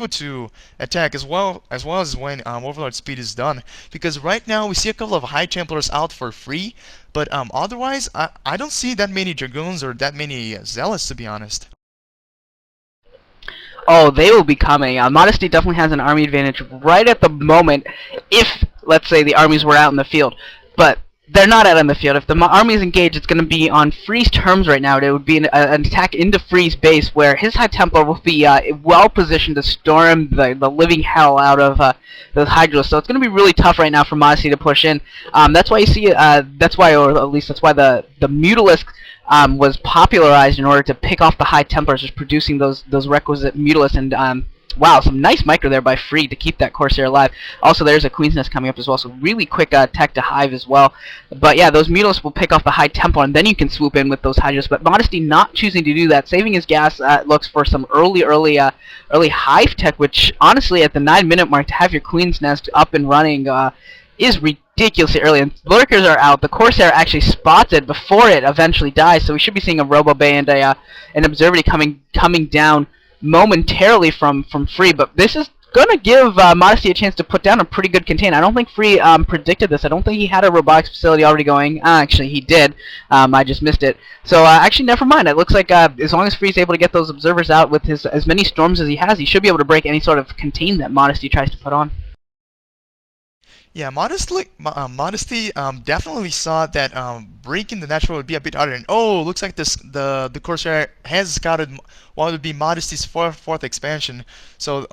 to attack as when Overlord speed is done, because right now we see a couple of High Templars out for free, but otherwise I don't see that many Dragoons or that many Zealots, to be honest. Oh, they will be coming. Modesty definitely has an army advantage right at the moment if, let's say, the armies were out in the field. But they're not out in the field. If the army is engaged, it's going to be on Free's terms right now. It would be an attack into Free's base where his High Templar will be well positioned to storm the living hell out of those Hydras. So it's going to be really tough right now for Modesty to push in. That's why you see, that's why, or at least that's why the Mutalisk was popularized in order to pick off the High Templars, just producing those requisite Mutalisks. And wow, some nice micro there by Free to keep that Corsair alive. Also, there's a Queen's Nest coming up as well, so really quick tech to Hive as well. But yeah, those Mutalisks will pick off the High Templar, and then you can swoop in with those Hydras. But Modesty not choosing to do that, saving his gas, looks for some early Hive tech, which honestly, at the 9-minute mark, to have your Queen's Nest up and running is ridiculously early. And Lurkers are out. The Corsair actually spots it before it eventually dies, so we should be seeing a Robo Bay and an Observatory coming down momentarily from Free. But this is gonna give Modesty a chance to put down a pretty good contain. I don't think Free predicted this. I don't think he had a robotics facility already going. Actually, he did. I just missed it. So actually, never mind. It looks like as long as Free's able to get those observers out with his as many storms as he has, he should be able to break any sort of contain that Modesty tries to put on. Yeah, Modesty definitely saw that breaking the natural would be a bit harder. And oh, looks like the Corsair has scouted what would be Modesty's fourth expansion. So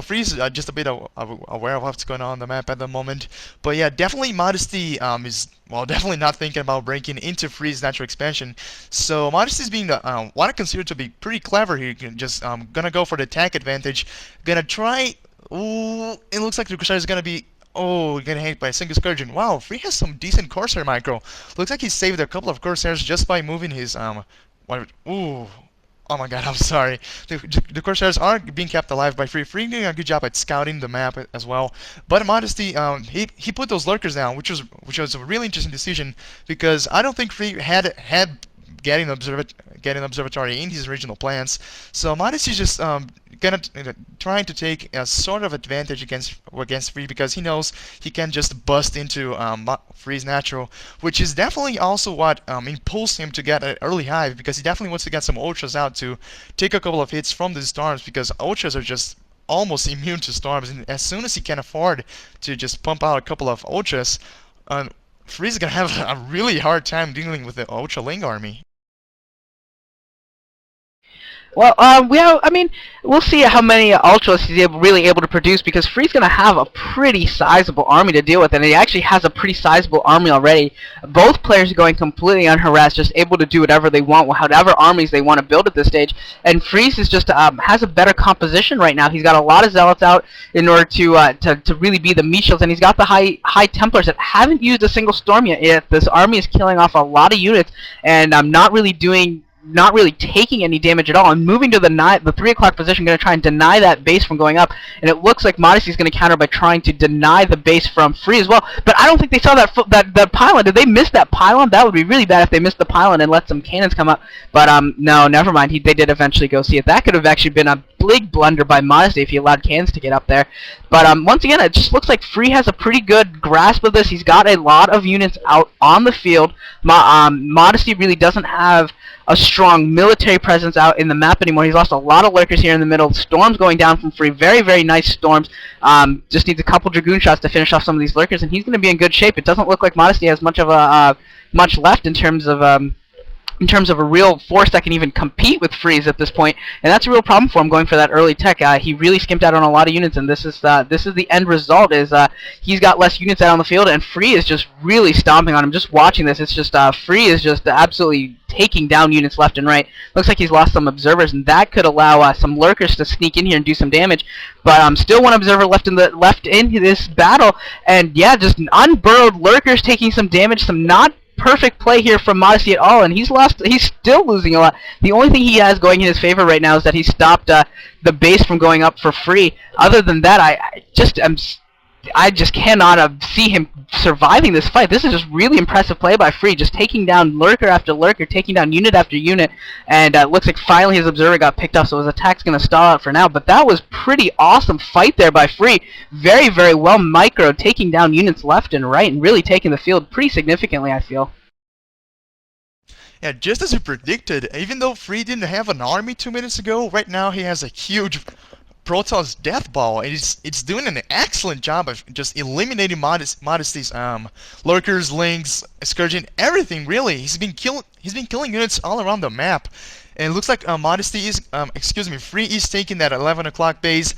Freeze just a bit aware of what's going on the map at the moment. But yeah, definitely Modesty is definitely not thinking about breaking into Freeze's natural expansion. So Modesty is being what I consider to be pretty clever here. Just gonna go for the attack advantage. Gonna try. Ooh, it looks like the Corsair is gonna be. Oh, getting hit by a single Scourgeon. Wow, Free has some decent Corsair micro. Looks like he saved a couple of Corsairs just by moving his ooh. Oh my god, I'm sorry. The Corsairs are being kept alive by Free. Free doing a good job at scouting the map as well. But Modesty, he put those lurkers down, which was a really interesting decision, because I don't think Free had getting an observatory in his original plans. So Modesty is just trying to take a sort of advantage against Free, because he knows he can just bust into Free's natural, which is definitely also what impulsed him to get an early Hive, because he definitely wants to get some Ultras out to take a couple of hits from the Storms, because Ultras are just almost immune to Storms, and as soon as he can afford to just pump out a couple of Ultras, Free's gonna have a really hard time dealing with the Ultra Ling army. Well, I mean, we'll see how many Ultras he's really able to produce, because Free's going to have a pretty sizable army to deal with, and he actually has a pretty sizable army already. Both players are going completely unharassed, just able to do whatever they want, whatever armies they want to build at this stage. And Freeze is just has a better composition right now. He's got a lot of Zealots out in order to really be the meat shields, and he's got the high Templars that haven't used a single storm yet. This army is killing off a lot of units, and not really taking any damage at all. I'm moving to the 3 o'clock position, going to try and deny that base from going up, and it looks like Modesty is going to counter by trying to deny the base from Free as well. But I don't think they saw that pylon. Did they miss that pylon? That would be really bad if they missed the pylon and let some cannons come up. But no, never mind. They did eventually go see it. That could have actually been a big blunder by Modesty if he allowed cannons to get up there. But once again, it just looks like Free has a pretty good grasp of this. He's got a lot of units out on the field. Modesty really doesn't have a strong military presence out in the map anymore. He's lost a lot of lurkers here in the middle. Storms going down from Free. Very, very nice storms. Just needs a couple Dragoon shots to finish off some of these lurkers, and he's going to be in good shape. It doesn't look like Modesty has much of much left in terms of a real force that can even compete with Freeze at this point, and that's a real problem for him going for that early tech. He really skimped out on a lot of units, and this is the end result. Is he's got less units out on the field, and Free is just really stomping on him. Just watching this, it's just Free is just absolutely taking down units left and right. Looks like he's lost some observers, and that could allow some lurkers to sneak in here and do some damage. But still one observer left in this battle, and yeah, just unburrowed lurkers taking some damage. Some not perfect play here from Modesty at all, and he's still losing a lot. The only thing he has going in his favor right now is that he stopped the base from going up for Free. Other than that, I just cannot see him surviving this fight. This is just really impressive play by Free, just taking down lurker after lurker, taking down unit after unit, and looks like finally his observer got picked up, so his attack's going to stall out for now. But that was pretty awesome fight there by Free. Very, very well micro, taking down units left and right, and really taking the field pretty significantly, I feel. Yeah, just as we predicted, even though Free didn't have an army 2 minutes ago, right now he has a huge Protoss death ball, and it's doing an excellent job of just eliminating Modesty's lurkers, links, excursion, everything really. He's been killing units all around the map, and it looks like Modesty is Free is taking that 11 o'clock base.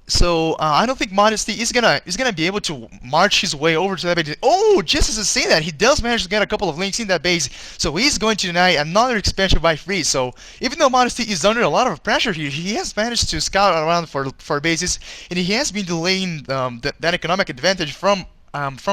So I don't think Modesty is gonna be able to march his way over to that base. Oh, just as I say that, he does manage to get a couple of links in that base, so he's going to deny another expansion by Free. So even though Modesty is under a lot of pressure here, he has managed to scout around for bases, and he has been delaying that economic advantage from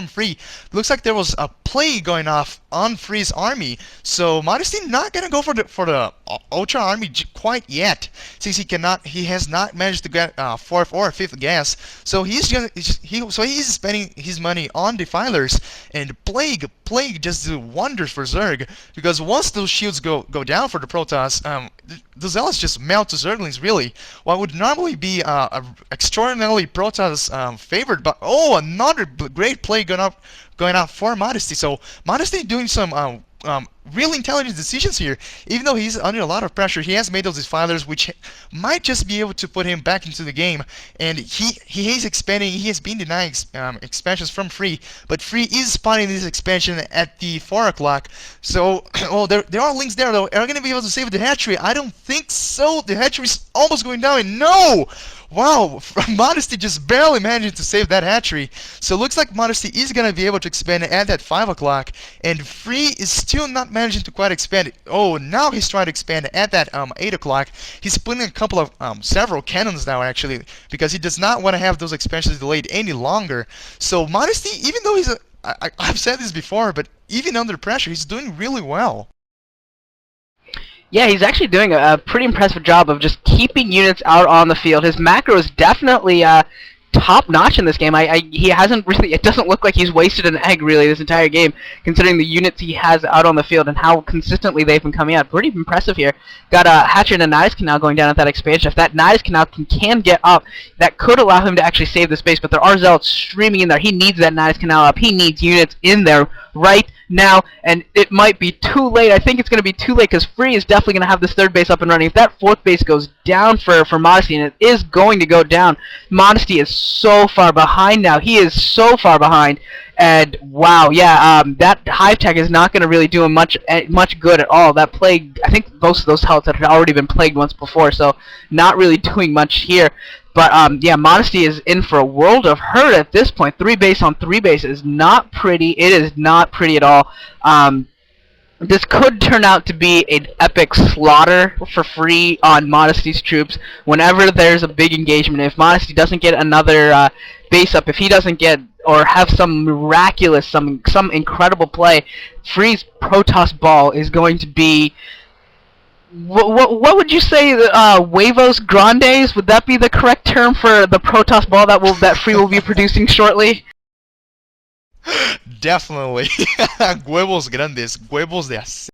Free. Looks like there was a play going off on Free's army, so Modesty not gonna go for the Ultra army quite yet, since he has not managed to get fourth or fifth gas. So he's spending his money on defilers, and Plague just do wonders for Zerg, because once those shields go down for the Protoss, the Zealots just melt to Zerglings really. What would normally be a extraordinarily Protoss favored, but oh, another great play going out for Modesty. So Modesty doing some really intelligent decisions here. Even though he's under a lot of pressure, he has made those defilers, which might just be able to put him back into the game. And he is expanding. He has been denying expansions from Free, but Free is spotting this expansion at the 4 o'clock. So, oh, there are links there though. Are going to be able to save the hatchery? I don't think so. The hatchery is almost going down. And no! Wow, Modesty just barely managed to save that hatchery. So it looks like Modesty is going to be able to expand at that 5 o'clock, and Free is still not managing to quite expand. Oh, now he's trying to expand at that 8 o'clock. He's putting a couple of several cannons now actually, because he does not want to have those expansions delayed any longer. So Modesty, even though I've said this before, but even under pressure, he's doing really well. Yeah, he's actually doing a pretty impressive job of just keeping units out on the field. His macro is definitely top notch in this game. He hasn't really. It doesn't look like he's wasted an egg really this entire game, considering the units he has out on the field and how consistently they've been coming out. Pretty impressive here. Got a Hatcher and a Nidus Canal going down at that expansion. If that Nidus Canal can get up, that could allow him to actually save the space. But there are Zealots streaming in there. He needs that Nidus Canal up. He needs units in there right now, and it might be too late. I think it's going to be too late, because Free is definitely going to have this third base up and running. If that fourth base goes down for Modesty, and it is going to go down, Modesty is so far behind now. He is so far behind, and wow, yeah, that Hive Tech is not going to really do him much good at all. That plague, I think most of those helts had already been plagued once before, so not really doing much here. But yeah, Modesty is in for a world of hurt at this point. 3 base on 3 base is not pretty. It is not pretty at all. This could turn out to be an epic slaughter for Free on Modesty's troops whenever there's a big engagement. If Modesty doesn't get another base up, if he doesn't get or have some miraculous, some incredible play, Free's Protoss ball is going to be... What would you say? Huevos Grandes? Would that be the correct term for the Protoss ball that Free will be producing shortly? Definitely. Huevos grandes, huevos de